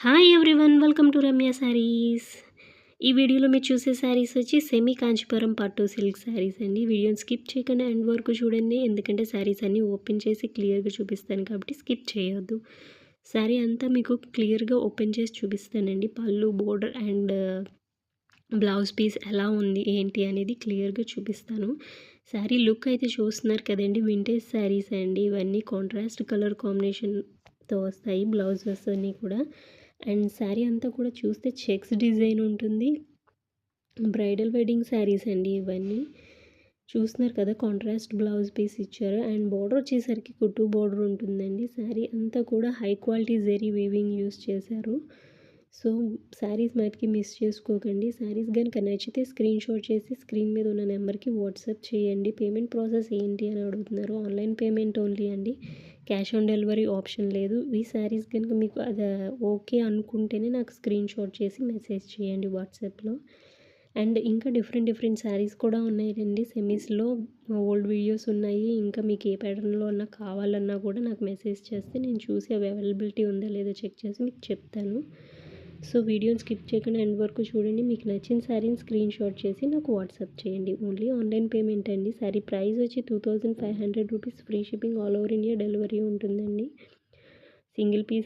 Hi everyone, welcome to Ramya saris. ఈ వీడియోలో మీరు చూసే శారీస్ వచ్చి సెమీ కాంచీపురం పట్టు సిల్క్ శారీస్ అండి. వీడియోని స్కిప్ చేయకుండా ఎండ్ వరకు చూడండి, ఎందుకంటే శారీస్ అన్నీ ఓపెన్ చేసి క్లియర్గా చూపిస్తాను కాబట్టి స్కిప్ చేయొద్దు. శారీ అంతా మీకు క్లియర్గా ఓపెన్ చేసి చూపిస్తానండి. పళ్ళు, బోర్డర్ అండ్ బ్లౌజ్ పీస్ ఎలా ఉంది ఏంటి అనేది క్లియర్గా చూపిస్తాను. శారీ లుక్ అయితే చూస్తున్నారు కదండి, వింటేజ్ శారీస్ అండి. ఇవన్నీ కాంట్రాస్ట్ కలర్ కాంబినేషన్తో వస్తాయి బ్లౌజెస్ అన్నీ కూడా. అండ్ శారీ అంతా కూడా చూస్తే చెక్స్ డిజైన్ ఉంటుంది. బ్రైడల్ వెడ్డింగ్ శారీస్ అండి ఇవన్నీ. చూస్తున్నారు కదా, కాంట్రాస్ట్ బ్లౌజ్ పీస్ ఇచ్చారు. అండ్ బోర్డర్ వచ్చేసరికి కుట్టు బోర్డర్ ఉంటుందండి. శారీ అంతా కూడా high quality zari weaving use చేశారు. సో శారీస్ మటుకి మిస్ చేసుకోకండి. శారీస్ కనుక నచ్చితే స్క్రీన్ షాట్ చేసి స్క్రీన్ మీద ఉన్న నెంబర్కి వాట్సాప్ చేయండి. పేమెంట్ ప్రాసెస్ ఏంటి అని అడుగుతున్నారు. ఆన్లైన్ పేమెంట్ ఓన్లీ అండి, క్యాష్ ఆన్ డెలివరీ ఆప్షన్ లేదు. ఈ శారీస్ కనుక మీకు అది ఓకే అనుకుంటేనే నాకు స్క్రీన్ షాట్ చేసి మెసేజ్ చేయండి వాట్సాప్లో. అండ్ ఇంకా డిఫరెంట్ శారీస్ కూడా ఉన్నాయండి సెమీస్లో. ఓల్డ్ వీడియోస్ ఉన్నాయి. ఇంకా మీకు ఏ ప్యాటర్న్లో అన్నా కావాలన్నా కూడా నాకు మెసేజ్ చేస్తే నేను చూసి అవి అవైలబిలిటీ ఉందా లేదో చెక్ చేసి మీకు చెప్తాను. సో వీడియోని స్కిప్ చేయకుండా ఎండ్ వరకు చూడండి. మీకు నచ్చిన శారీని స్క్రీన్ షాట్ చేసి నాకు వాట్సాప్ చేయండి. ఓన్లీ ఆన్లైన్ పేమెంట్ అండి. శారీ ప్రైస్ వచ్చి 2500 rupees. Free shipping all over India delivery ఉంటుందండి. Single piece